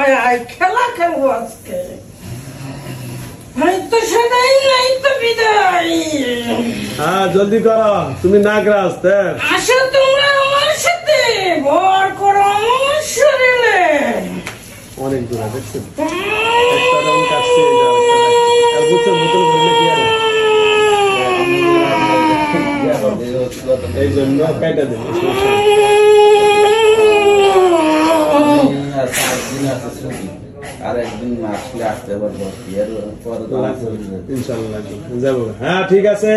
আয় আয় খেলা খেলবো আজকে। হয়তো সেটাই নাই তো বিদায়। হ্যাঁ জলদি করো, তুমি নাগরাজ। আসো তোমরা আমার সাথে, ভর করো আমার শরীরে। অনেক দূর দেখছেন, একটা রাউন্ড কাটছে, আর বুঝছেন বোতল ভরলে কি আর এই জন্য কাটা দেন। আর একদিন আসলে আসতে পারবো ইনশাল্লাহ যাবো। হ্যাঁ ঠিক আছে,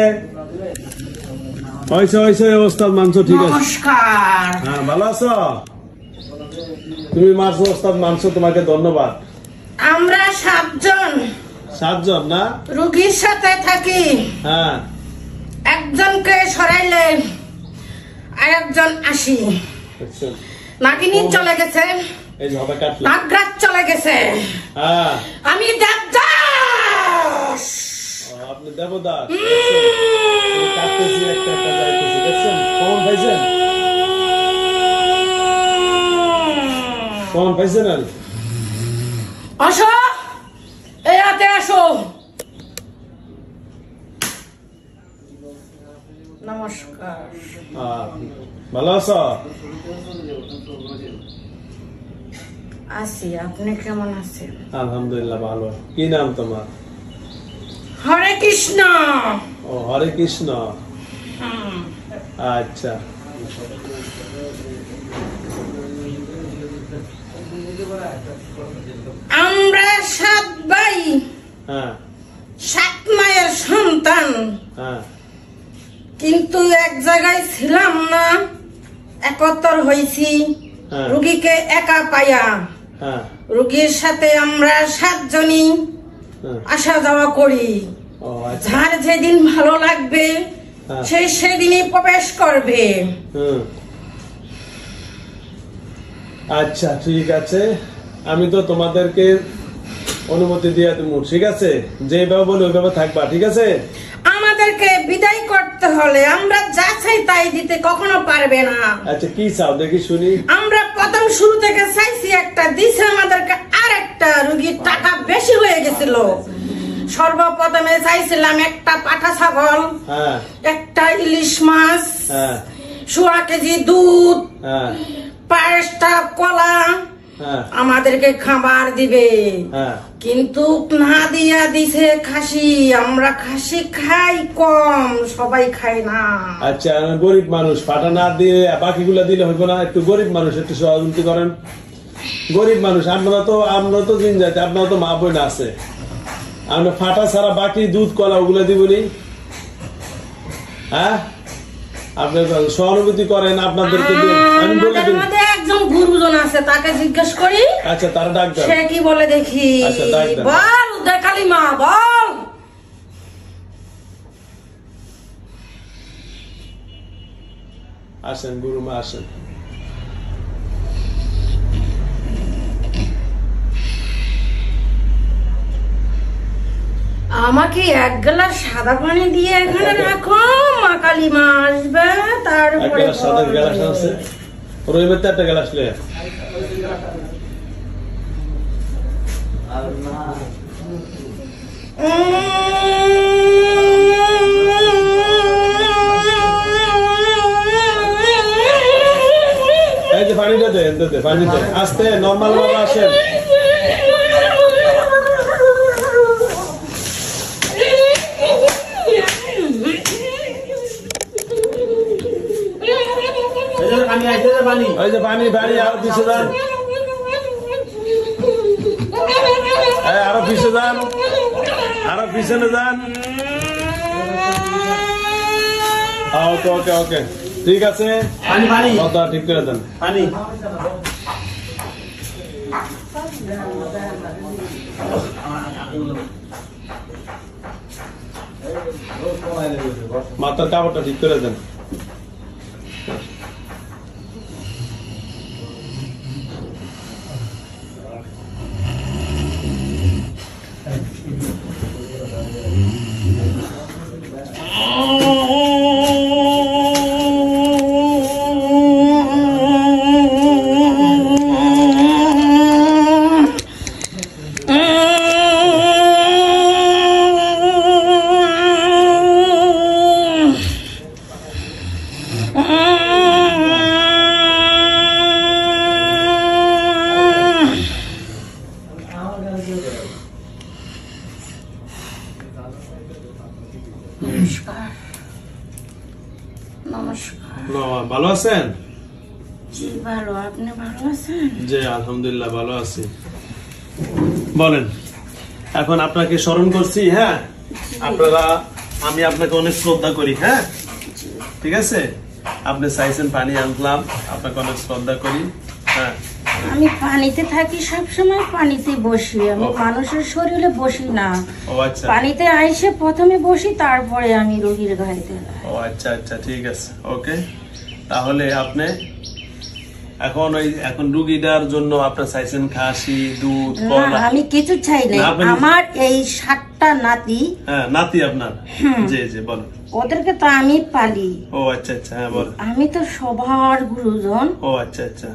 হয়েছে ওস্তাদ মানছো, ঠিক আছে। নমস্কার। হ্যাঁ ভালো আছো তুমি? মারছো ওস্তাদ, মানছো, তোমাকে ধন্যবাদ। আমরা 7 জন 7 জন না? রোগীর সাথে থাকি। হ্যাঁ একজনকে সরাইলে আরেকজন আসি। দেখছেন? নাগিনী চলে গেছে, এই যে হবে কাটলা, নাগরাজ চলে গেছে, হ্যাঁ আমি দেবদাস। আপনি দেবদাস। কাটতেছি একটা একটা যাইতেছি, দেখছেন? কখন পাইছেন? কখন পাইছেন? আর আসো, এই হাতে আসো। নমস্কার। ভালো আছো? আছি, আপনি কেমন আছেন? আলহামদুলিল্লাহ ভালো। কি নাম তোমার? হরে কৃষ্ণ। ও হরে কৃষ্ণ। হুম। আচ্ছা আমরা 7 ভাই, হ্যাঁ 7 মায়ের সন্তান, হ্যাঁ কিন্তু এক জায়গায় ছিলাম না, একত্র হয়েছি হ্যাঁ। রুগীকে একা পাইয়া। হ্যাঁ রুগীর সাথে আমরা 7 জনই হ্যাঁ। আসা যাওয়া করি। ও আচ্ছা। যার যেদিন ভালো লাগবে হ্যাঁ। সে সেদিনই প্রবেশ করবে। হুম আচ্ছা ঠিক আছে, আমি তো তোমাদেরকে অনুমতি দিয়ে দেবো, ঠিক আছে? যেভাবে বলে ওইভাবে থাকবা, ঠিক আছে? আমাদেরকে বিদায় করতে হলে আমরা যা চাই তাই দিতে কখনো পারবে না। আচ্ছা কি চাও দেখি শুনি। আমরা প্রথম শুরু থেকে চাইছি একটা, দিছে আমাদেরকে আরেকটা। রুগীর টাকা বেশি হয়ে গেছিল। সর্বপ্রথমে চাইছিলাম একটা পাঠা ছাগল, হ্যাঁ একটা ইলিশ মাছ, হ্যাঁ 1.5 কেজি দুধ, হ্যাঁ 5টা কলা হ্যাঁ আমাদেরকে খাবার দিবে। হ্যাঁ কিন্তু না দিয়া দিছে খাসি। আমরা খাসি খাই কম, সবাই খাই না। আচ্ছা গরিব মানুষ, পাটা না দিয়ে বাকিগুলা দিলে হইব না? একটু গরিব মানুষ, একটু সহযোগিতা করেন। গরিব মানুষ আমরা তো দিন যাইতে, আপনারা তো মা বোন আছে, আমরা ফাটা ছাড়া বাকি দুধ কলা ওগুলো দিবনি? হ্যাঁ আপনি সহানুভূতি করেন, আপনাদেরকে আমি বলে দিন। একজন গুরুজন আছে, তাকে জিজ্ঞেস করি। আচ্ছা তার ডাক দেন, সে কি বলে দেখি। আচ্ছা, ডাক দেন। বল দেখালি মা, বল। আসেন গুরুমা আসেন। আমাকে 1 গ্লাস সাদা পানি দিয়ে এখানে রাখো, মা কালী মা আসবে তারপরে। এক গ্লাস সাদা গ্লাস আছে, রবিবার তো একটা গ্লাস লে। এই যে পানিটা দেন, পানিটা আস্তে নর্মাল ভাবে আসেন। ওই যে পানি আরো পিছিয়ে যান, আরো পিছিয়ে যান, আরো পিছনে যান। ওকে ওকে ওকে ঠিক আছে, কথা ঠিক করে দেন। মাথার কাপড়টা ঠিক করে দেন। ভালো আছেন? জি ভালো, আপনি ভালো আছেন? জি আলহামদুলিল্লাহ ভালো আছি। বলেন, এখন আপনাকে স্মরণ করছি। হ্যাঁ, আমি আপনাকে অনেক শ্রদ্ধা করি। হ্যাঁ ঠিক আছে, আপনি চাইছেন পানি আনলাম, আপনাকে অনেক শ্রদ্ধা করি। হ্যাঁ, আমি পানিতে থাকি, সবসময় পানিতে বসি, আমি মানুষের শরীরে বসি না। ও আচ্ছা, পানিতে আইসে প্রথমে বসি, তারপরে আমি রোগীর গাড়িতে। ও আচ্ছা আচ্ছা, ঠিক আছে, ওকে। তাহলে আপনি এখন রুগীটার জন্য আপনার চাইছেন খাসি, দুধ, কলা? আমি কিছু চাই না, আমার এই 7টা নাতি। হ্যাঁ, নাতি আপনার? জি জি, বলেন। ওদেরকে তো আমি পালি। ও আচ্ছা আচ্ছা, হ্যাঁ বলেন। আমি তো সবার গুরুজন। ও আচ্ছা আচ্ছা,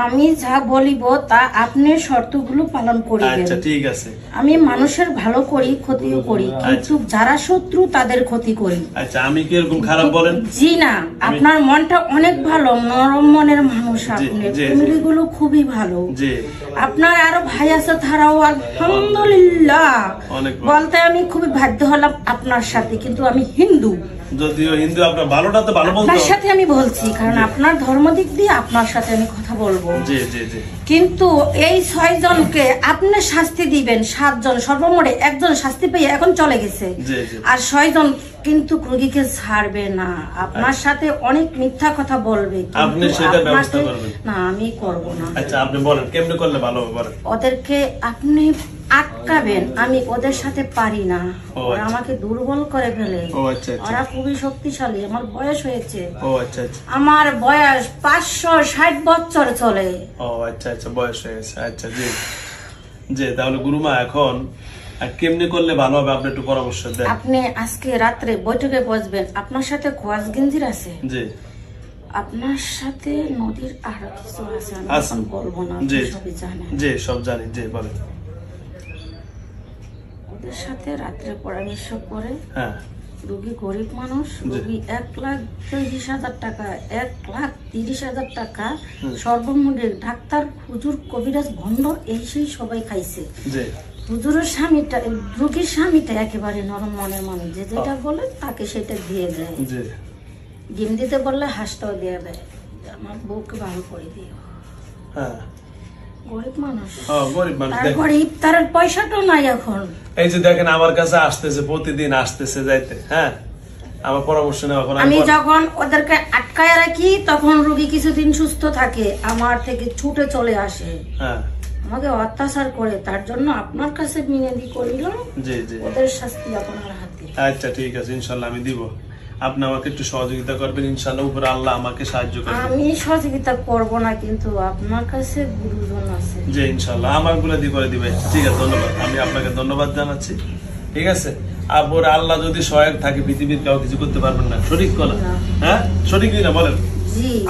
আমি যা বলিব তা আপনি শর্তগুলো পালন করিবেন। আচ্ছা ঠিক আছে। আমি মানুষের ভালো করি, ক্ষতিও করি, কিন্তু যারা শত্রু তাদের ক্ষতি করি। আচ্ছা, আমি কি এরকম খারাপ বলেন? জি না, আপনার মনটা অনেক ভালো, নরম মনের মানুষ আপনি, ফ্যামিলি গুলো খুবই ভালো। জি, আপনার আরো ভাই আছে, তারাও আলহামদুলিল্লাহ বলতে আমি খুবই বাধ্য হলাম আপনার সাথে, কিন্তু আমি হিন্দু। যদিও হিন্দু, আপনার ভালোটা তো ভালো বলতে আপনার সাথে আমি বলছি, কারণ আপনার ধর্ম দিক দিয়ে আপনার সাথে আমি কথা বলবো। জি জি জি, কিন্তু এই 6 জনকে আপনি শাস্তি দিবেন, 7 জন সর্বমোটে, 1 জন শাস্তি পেয়ে এখন চলে গেছে, আর 6 জন কিন্তু রোগীকে ছাড়বে না, আপনার সাথে অনেক মিথ্যা কথা বলবে। আপনি সেটা ব্যবস্থা করবেন না, আমি করব না। আচ্ছা, আপনি বলেন কেমনে করলে ভালো হবে, বলেন। ওদেরকে আপনি আটকাবেন, আমি ওদের সাথে পারি না, ওরা আমাকে দুর্বল করে ফেলে। ওরা খুবই শক্তিশালী, আমার বয়স হয়েছে। ও আচ্ছা আচ্ছা, আমার বয়স 560 বছর চলে। ও আচ্ছা আচ্ছা, বয়স হয়ে গেছে। আচ্ছা জি জি, তাহলে গুরুমা এখন কেমনে করলে ভালো হবে, আপনি একটু পরামর্শ দেন। আপনি আজকে রাত্রে বৈঠকে বসবেন, আপনার সাথে খোয়াজ গেঞ্জির আছে? জি, আপনার সাথে নদীর আরো কিছু আছে, আমি এখন বলবো না, সবই জানেন। জি, সব জানি, জি বলেন। ওদের সাথে রাত্রে পরামর্শ করে। হ্যাঁ, রোগী গরিব মানুষ, রোগী 1,30,000 টাকা, 1,30,000 টাকা সর্বমূল্যে ডাক্তার, হুজুর, কবিরাজ, ভণ্ড, এই সেই সবাই খাইছে। হুজুরের স্বামীটা, রোগীর স্বামীটা একেবারে নরম মনের মানুষ, যে যেটা বলে তাকে সেটা দিয়ে দেয়। ডিম দিতে বললে হাঁসটাও দিয়ে দেয়, আমার বউকে ভালো করে দিও। গরিব মানুষ, তারপরে ইফতারের পয়সাটাও নাই এখন। এই যে দেখেন, আমার কাছে আসতেছে, প্রতিদিন আসতেছে যাইতে। হ্যাঁ, আমার পরামর্শ নেওয়া। আমি যখন ওদেরকে আটকায় রাখি, তখন রোগী কিছুদিন সুস্থ থাকে, আমার থেকে ছুটে চলে আসে, আমাকে অত্যাচার করে। তার জন্য আপনার কাছে মিনতি করিলাম, ওদের শাস্তি আপনার হাতে। আচ্ছা ঠিক আছে, ইনশাল্লাহ আমি দিব। আপনি আমাকে একটু সহযোগিতা করবেন, ইনশাল্লাহ উপরে আল্লাহ আমাকে সাহায্য করবে। আমি সহযোগিতা করব না, কিন্তু আপনার কাছে গুরুজন আছে। জি, ইনশাল্লাহ আমার গুলো দিয়ে করে দিবে। ঠিক আছে, ধন্যবাদ, আমি আপনাকে ধন্যবাদ জানাচ্ছি। ঠিক আছে, আর আল্লাহ যদি সহায়ক থাকে, পৃথিবীর কেউ কিছু করতে পারবেন না। সঠিক কথা, হ্যাঁ সঠিক না বলেন?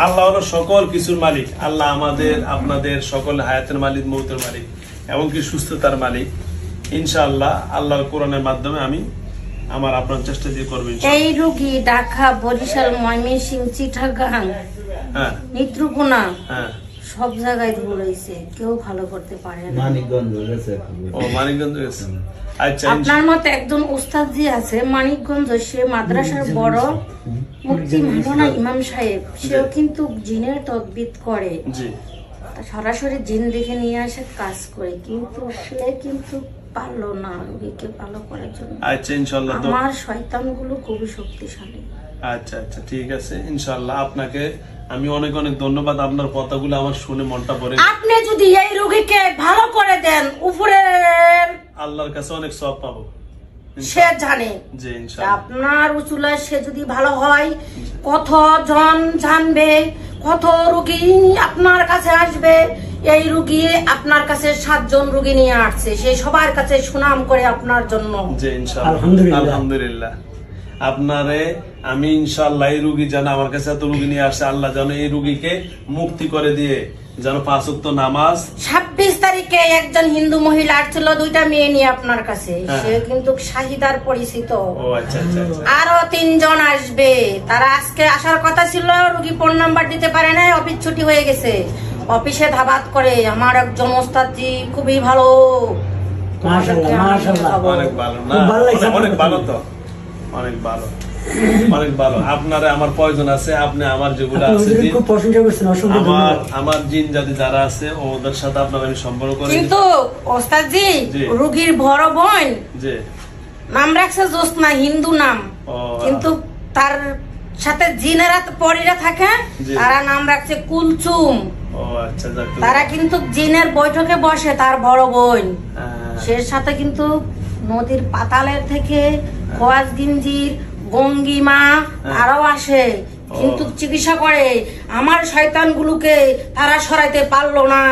আল্লাহ হলো সকল কিছুর মালিক। আল্লাহ আমাদের, আপনাদের সকল হায়াতের মালিক, মৌতের মালিক, এমনকি সুস্থতার মালিক। ইনশাআল্লাহ আল্লাহর কোরআনের মাধ্যমে আমি আমার আপনার চেষ্টা দিয়ে করবেন। এই রোগী ঢাকা, বরিশাল, ময়মনসিংহ, চিটাগাং, নেত্রকোনা, সব জায়গায় ঘুরেছে, কেউ ভালো করতে পারে না। মানিকগঞ্জ গেছে। ও, মানিকগঞ্জ গেছে। আচ্ছা, আপনার মতো একজন উস্তাদ জি আছে মানিকগঞ্জ, সে মাদ্রাসার বড় মুফতি মাওলানা ইমাম সাহেব, সেও কিন্তু জিনের তদবির করে। সরাসরি জিন দেখে নিয়ে আসে, কাজ করে, কিন্তু সে কিন্তু পারলো না রোগীকে ভালো করার জন্য। আচ্ছা, ইনশাআল্লাহ আমার শয়তানগুলো খুবই শক্তিশালী। আচ্ছা আচ্ছা, ঠিক আছে, ইনশাআল্লাহ আপনাকে আমি অনেক অনেক ধন্যবাদ। আপনার কথাগুলো আমার শুনে মনটা ভরে। আপনি যদি এই রোগীকে ভালো করে দেন, উপরে আল্লাহর কাছে অনেক সওয়াব পাবো, সে জানে। জি, ইনশাআল্লাহ আপনার উচুলায় সে যদি ভালো হয়, কত জন জানবে, কত রোগী আপনার কাছে আসবে। এই রোগী আপনার কাছে 7 জন রোগী নিয়ে আসছে, সে সবার কাছে সুনাম করে আপনার জন্য। জি, ইনশাআল্লাহ, আলহামদুলিল্লাহ। আপনারে আমি ইনশাআল্লাহ, এই রোগী যেন আমার কাছে এত রোগী নিয়ে আসে, আল্লাহ যেন এই রোগীকে মুক্তি করে দিয়ে, যেন 5 ওয়াক্ত নামাজ। 26 তারিখে একজন হিন্দু মহিলা আসছিল, 2টা মেয়ে নিয়ে আপনার কাছে, সে কিন্তু শাহিদার পরিচিত। ও আচ্ছা আচ্ছা, আরো 3 জন আসবে, তারা আজকে আসার কথা ছিল, রোগী ফোন নাম্বার দিতে পারে না, অফিস ছুটি হয়ে গেছে, অফিসে ধাবাত করে। আমার একজন ওস্তাদ জি খুবই ভালো, অনেক ভালো না, অনেক ভালো তো, অনেক ভালো। অনেক ভালো। আপনারা আমার প্রয়োজন আছে, আপনি আমার যেগুলো আপনি আছে হুজুরের খুব প্রশংসা করছেন, অসংখ্য ধন্যবাদ। আমার জিন জাতি যারা আছে ওদের সাথে আপনার আমি সম্পর্ক করে কিন্তু ওস্তাদজি জি। রোগীর বড় বোন যে নাম রাখছে জোসনা, হিন্দু নাম, ও, কিন্তু তার সাথে জিনেরা পরীরা থাকে, জি। তারা নাম রাখছে কুলচুম। ও আচ্ছা, যাক। তারা কিন্তু জিনের বৈঠকে বসে, তার বড় বোন হ্যাঁ, সে সাথে কিন্তু নদীর পাতালের থেকে খোয়াজ গিঞ্জির গঙ্গিমা আরো আসে, কিন্তু চিকিৎসা করে। আমার শয়তান গুলোকে তারা সরাইতে পারলো না,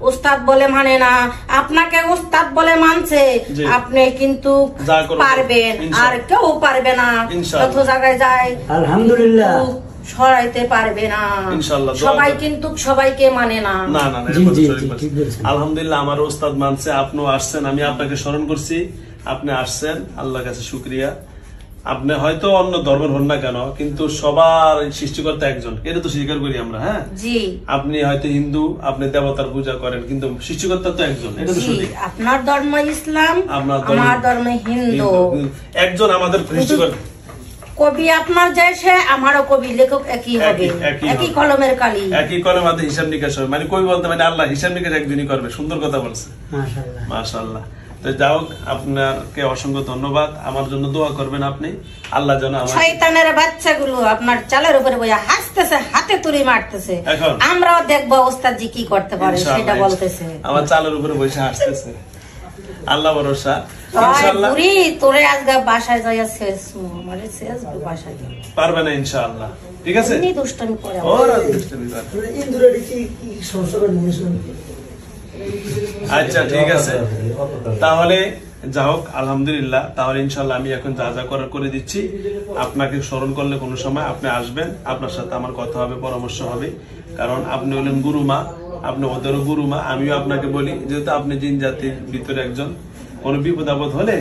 ওস্তাদ বলে মানে না। আপনাকে ওস্তাদ বলে মানছে, জি। আপনি কিন্তু যা করবেন, পারবেন, আর ইনশাআল্লাহ। কেউ পারবে না। ইনশাআল্লাহ। যত জায়গায় যায় আলহামদুলিল্লাহ। কিন্তু সরাইতে পারবে না। ইনশাআল্লাহ, দোয়া সবাই করবেন। কিন্তু সবাইকে মানে না। না না না, জি, এরকম জি, শরীর জি, বলছে। ঠিক বলেছেন। আলহামদুলিল্লাহ, আমার ওস্তাদ মানছে, আপনিও আসছেন, আমি আপনাকে স্মরণ করছি, আপনি আসছেন, আল্লাহর কাছে শুকরিয়া। আপনি হয়তো অন্য ধর্মের হন না কেন, কিন্তু সবার সৃষ্টিকর্তা একজন, এটা তো স্বীকার করি আমরা। হ্যাঁ, জি আপনি হয়তো হিন্দু, আপনি দেবতার পূজা করেন, কিন্তু সৃষ্টিকর্তা তো একজন, এটা তো জি, সঠিক। আপনার ধর্ম ইসলাম, আমার আমার ধর্ম হিন্দু। একজন আমাদের সৃষ্টিকর্তা। কবি আপনার যায় সে, আমারও কবি, লেখক একই হবে, একই একই হবে। কলমের কালি। একই কলম হাতে হিসাব নিকাশ হবে, মানে কবি বলতে মানে আল্লাহ হিসাব নিকাশ একজনই করবে। সুন্দর কথা বলছে, মাশাআল্লাহ। মাশাআল্লাহ। তো যাই হোক, আপনাকে অসংখ্য ধন্যবাদ। আমার জন্য দোয়া করবেন আপনি, আল্লাহ যেন আমার শয়তানের বাচ্চাগুলো আপনার চালের উপরে বইয়া হাসতেছে, হাতে তুলি মারতেছে। এখন? আমরাও দেখবো ওস্তাদজি কি করতে পারে, সেটা ইনশাআল্লাহ, বলতেছে। আমার চালের উপরে বসে হাসতেছে, আল্লাহ ভরসা। ওই ইনশাআল্লাহ বুড়ি তোরে আজকে বাসায় যাইয়া শেষ, আমারে শেষ বাসায় যাই। পারবে না, ইনশাআল্লাহ। ঠিক আছে, এমনি দুষ্টামি করে। ওরা দুষ্টামি করে। ইন্দুরের কি সমস্যা করে মনে শুনুন। আচ্ছা, ঠিক আছে, তাহলে যা হোক, আলহামদুলিল্লাহ। তাহলে ইনশাল্লাহ আমি এখন যা যা করার করে দিচ্ছি। আপনাকে স্মরণ করলে কোনো সময় আপনি আসবেন, আপনার সাথে আমার কথা হবে, পরামর্শ হবে। কারণ আপনি হলেন গুরুমা, আপনি ওদেরও গুরুমা। আমিও আপনাকে বলি, যেহেতু আপনি জিন জাতির ভিতরে একজন, কোনো বিপদ আপদ হলে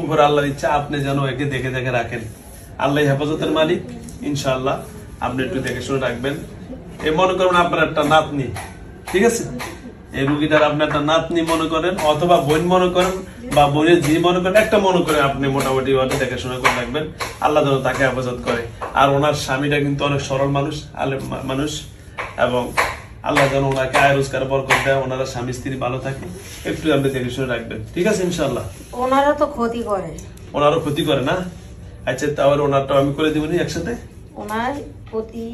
উপর আল্লাহর ইচ্ছা আপনি যেন একে দেখে দেখে রাখেন। আল্লাহ হেফাজতের মালিক, ইনশাআল্লাহ আপনি একটু দেখে শুনে রাখবেন। এ মনে করুন আপনার একটা নাতনি, ঠিক আছে, এই রুগীটার আপনি একটা নাতনি মনে করেন, অথবা বোন মনে করেন, বা বোনের জি মনে করেন, একটা মনে করেন, আপনি মোটামুটি ওটা দেখাশোনা করে রাখবেন। আল্লাহ যেন তাকে হেফাজত করে। আর ওনার স্বামীটা কিন্তু অনেক সরল মানুষ, আলেম মানুষ, এবং আল্লাহ যেন ওনাকে আয় রোজগার বরকত দেয়, ওনারা স্বামী স্ত্রী ভালো থাকে, একটু আপনি দেখে শুনে রাখবেন। ঠিক আছে, ইনশাল্লাহ। ওনারা তো ক্ষতি করে, ওনারও ক্ষতি করে না? আচ্ছা, তাহলে ওনারটাও আমি করে দিবনি একসাথে। ওনার প্রতি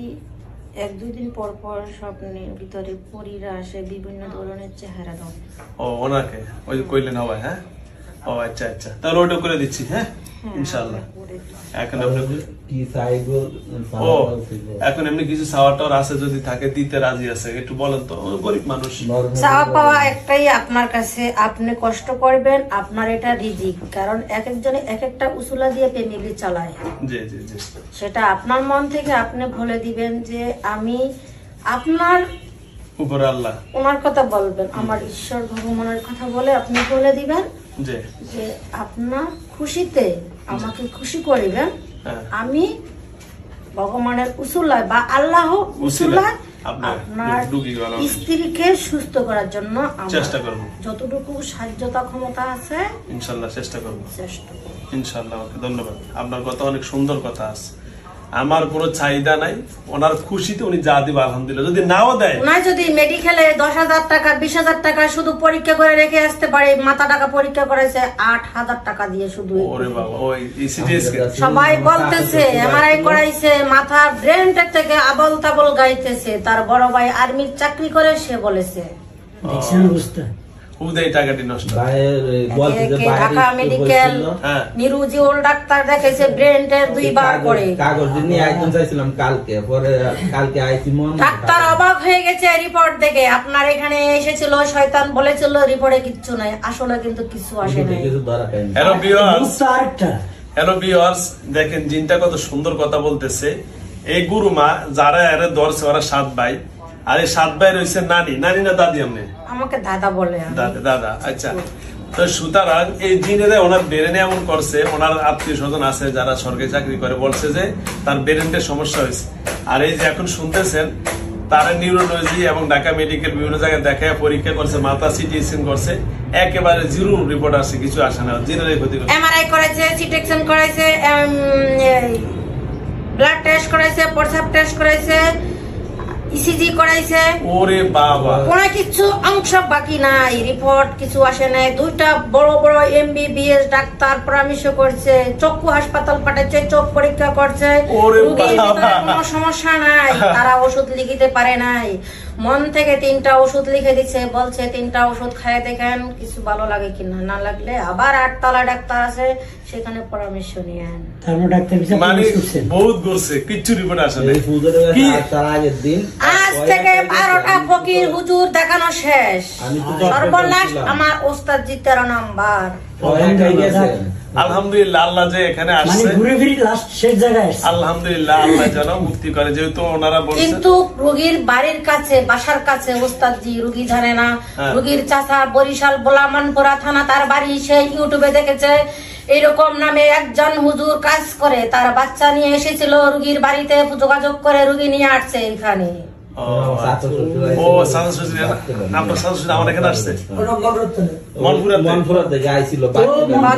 1-2 দিন পর পর স্বপ্নের ভিতরে পরীরা আসে, বিভিন্ন ধরনের চেহারা দাও। ও, ওনাকে ওই কইলেন হবে? হ্যাঁ, ও আচ্ছা আচ্ছা, তাহলে ওটা করে দিচ্ছি। হ্যাঁ, ইনশাআল্লাহ। এখন আপনি কি চাইবো? ও, এখন এমনি কিছু সাওয়াটার আছে, যদি থাকে দিতে রাজি আছে, একটু বলেন তো, ও গরিব মানুষ। চাওয়া পাওয়া একটাই আপনার কাছে, আপনি কষ্ট করবেন, আপনার এটা রিজিক। কারণ এক একজনে এক একটা উসুলা দিয়ে ফ্যামিলি চালায়, জি জি জি, সেটা আপনার মন থেকে আপনি বলে দিবেন যে আমি আপনার উপরে আল্লাহ, ওনার কথা বলবেন, আমার ঈশ্বর ভগবানের কথা বলে আপনি বলে দিবেন জি, যে আপনার খুশিতে আমাকে খুশি করিবেন। হ্যাঁ। আমি ভগবানের উসুলায় বা আল্লাহ উসুলায় আপনার আপনার রুগী ভালো হবে। স্ত্রীকে সুস্থ করার জন্য আমার চেষ্টা করব। যতটুকু সাহায্যতা ক্ষমতা আছে ইনশাআল্লাহ চেষ্টা করব, চেষ্টা করব। ইনশাআল্লাহ। ওকে ধন্যবাদ, আপনার কথা অনেক সুন্দর কথা আছে। আমার কোনো চাহিদা নাই, ওনার খুশিতে উনি যা দিবে আলহামদুলিল্লাহ। যদি নাও দেয়, ওনার যদি মেডিকেলে 10,000 টাকা 20,000 টাকা শুধু পরীক্ষা করে রেখে আসতে পারে, মাথা টাকা পরীক্ষা করেছে 8,000 টাকা দিয়ে শুধু। ওরে বাবা, ওই সিটিএসকে সবাই বলতেছে এমআরআই করাইছে, মাথা ব্রেন থেকে আবল তাবল গাইতেছে। তার বড় ভাই আর্মির চাকরি করে, সে বলেছে দেখছেন অবস্থা। উদয় টাকাটি নষ্ট। ঢাকা মেডিকেল হ্যাঁ। নিরুজিউল ডাক্তার দেখাইছে, ব্রেনটের 2 বার করে। কাগজ নিয়ে একদম চাইছিলাম কালকে, পরে কালকে আইছি মন ডাক্তার অবাক হয়ে গেছে রিপোর্ট দেখে। আপনার এখানে এসেছিল, শয়তান বলেছিল রিপোর্টে কিচ্ছু নাই, আসলে কিন্তু কিছু আসে নাই। কিছু ধরা পাইনি। হ্যালো ভিউয়ার্স, বুঝতে আরেকটা হ্যালো ভিউয়ার্স, দেখেন জিনটা কত সুন্দর কথা বলতেছে। এই গুরুমা যারা এরা ধরছে, ওরা 7 ভাই, আর এই 7 ভাই রয়েছে নানি, নানি না দাদি? আপনি আমাকে দাদা বলে। দাদা, দাদা, আচ্ছা। তো সুতরাং এই জিনেরা ওনার ব্রেনে এমন করছে, ওনার আত্মীয় স্বজন আছে যারা সরকারি চাকরি করে, বলছে যে তার ব্রেনের সমস্যা হয়েছে। আর এই যে এখন শুনতেছেন, তারা নিউরোলজি এবং ঢাকা মেডিকেল বিভিন্ন জায়গায় দেখায় পরীক্ষা করছে, মাথা সিটি স্ক্যান করছে, একেবারে জিরো রিপোর্ট আসে, কিছু আসে না, জিনের ক্ষতি করছে। এমআরআই করাইছে, সিটি স্ক্যান করাইছে, ব্লাড টেস্ট করাইছে, প্রস্রাব টেস্ট করাইছে, ইসিজি করাইছে, ওরে বাবা, কোনো কিছু অংশ বাকি নাই, রিপোর্ট কিছু আসে নাই। 2টা বড় বড় MBBS ডাক্তার পরামর্শ করছে, চক্ষু হাসপাতাল পাঠাচ্ছে, চোখ পরীক্ষা করছে, রোগীর ভিতরে কোনো সমস্যা নাই, তারা ওষুধ লিখিতে পারে নাই। মন থেকে 3টা ওষুধ লিখে দিচ্ছে, বলছে 3টা ওষুধ খায় দেখেন কিছু ভালো লাগে কিনা, না লাগলে আবার 8তলা ডাক্তার আছে, সেখানে পরামর্শ নিয়েন। তারপর ডাক্তার মানে বহুত করছে, কিচ্ছু রিপোর্ট আসে না। তার আগের দিন আজ থেকে 12টা ফকির হুজুর দেখানো শেষ। সর্বনাশ আমার ওস্তাদ জি 13 নাম্বার। আলহামদুলিল্লাহ, আল্লাহ যে এখানে মানে আসছে, ঘুরে ফিরে লাস্ট শেষ জায়গায় আসছে। আলহামদুলিল্লাহ, আল্লাহ যেন মুক্তি করে, যেহেতু ওনারা বলছেন। কিন্তু রোগীর বাড়ির কাছে, বাসার কাছে ওস্তাদ জি, রোগী জানে না, রোগীর চাচা বরিশাল বোলামানপুরা থানা তার বাড়ি, সে ইউটিউবে দেখেছে এইরকম নামে একজন হুজুর কাজ করে, তার বাচ্চা নিয়ে এসেছিল রোগীর বাড়িতে, যোগাযোগ করে রোগী নিয়ে আসছে এখানে। আমার এখানে আসছে মনপুরা থেকে আইছিল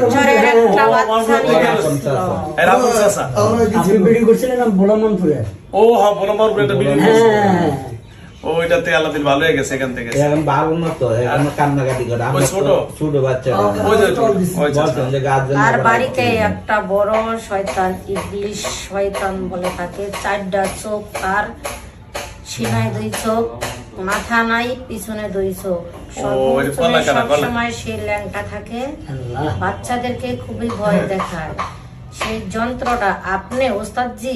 বছরের একটা বাচ্চা নিয়ে আসছিল। আপনি ভিডিও করছিলেন না বোলামনপুরে? ও হ্যাঁ, বলমারপুরে একটা ভিডিও হ্যাঁ, ওইটাতে আল্লাহ দিল ভালো হয়ে গেছে, এখান থেকে এখন ভালো না তো, এখন কান্নাকাটি করে। ওই ছোট ছোট বাচ্চা তার বাড়িতে একটা বড় শয়তান, ইবলিশ শয়তান বলে তাকে, 4টা চোখ, তার সিনায় 2 চোখ, মাথা নাই, পিছনে 2 চোখ, সবসময় সে ল্যাংটা থাকে, বাচ্চাদেরকে খুবই ভয় দেখায়। সেই যন্ত্রটা আপনি ওস্তাদ জি,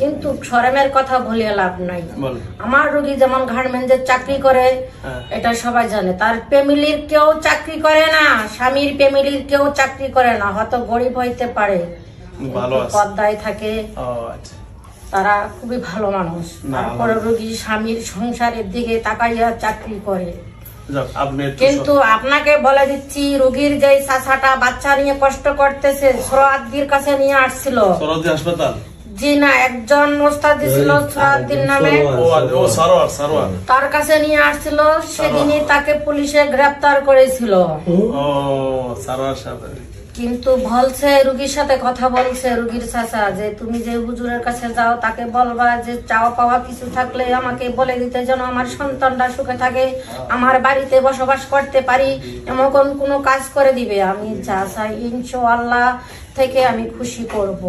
কিন্তু শরমের কথা বলে লাভ নাই। আমার রোগী যেমন গার্মেন্টসের চাকরি করে, এটা সবাই জানে, তার ফ্যামিলির কেউ চাকরি করে না, স্বামীর ফ্যামিলির কেউ চাকরি করে না, হয়তো গরিব হইতে পারে, পর্দায় থাকে, তারা খুবই ভালো মানুষ। তারপরে রোগী স্বামীর সংসারের দিকে তাকাইয়া চাকরি করে। কিন্তু আপনাকে বলে দিচ্ছি, রোগীর যে চাচাটা বাচ্চা নিয়ে কষ্ট করতেছে, সোহরাওয়ার্দীর কাছে নিয়ে আসছিল। হাসপাতাল? জি না, একজন ওস্তাদ ছিল সোহরাওয়ার্দীর নামে, তার কাছে নিয়ে আসছিল। সেদিনই তাকে পুলিশে গ্রেফতার করেছিল। কিন্তু বলছে, রুগীর সাথে কথা বলছে রুগীর চাচা, যে তুমি যে হুজুরের কাছে যাও তাকে বলবা যে চাওয়া পাওয়া কিছু থাকলে আমাকে বলে দিতে, যেন আমার সন্তানটা সুখে থাকে, আমার বাড়িতে বসবাস করতে পারি, এমন কোনো কাজ করে দিবে। আমি যা চাই ইনশাআল্লাহ থেকে আমি খুশি করব।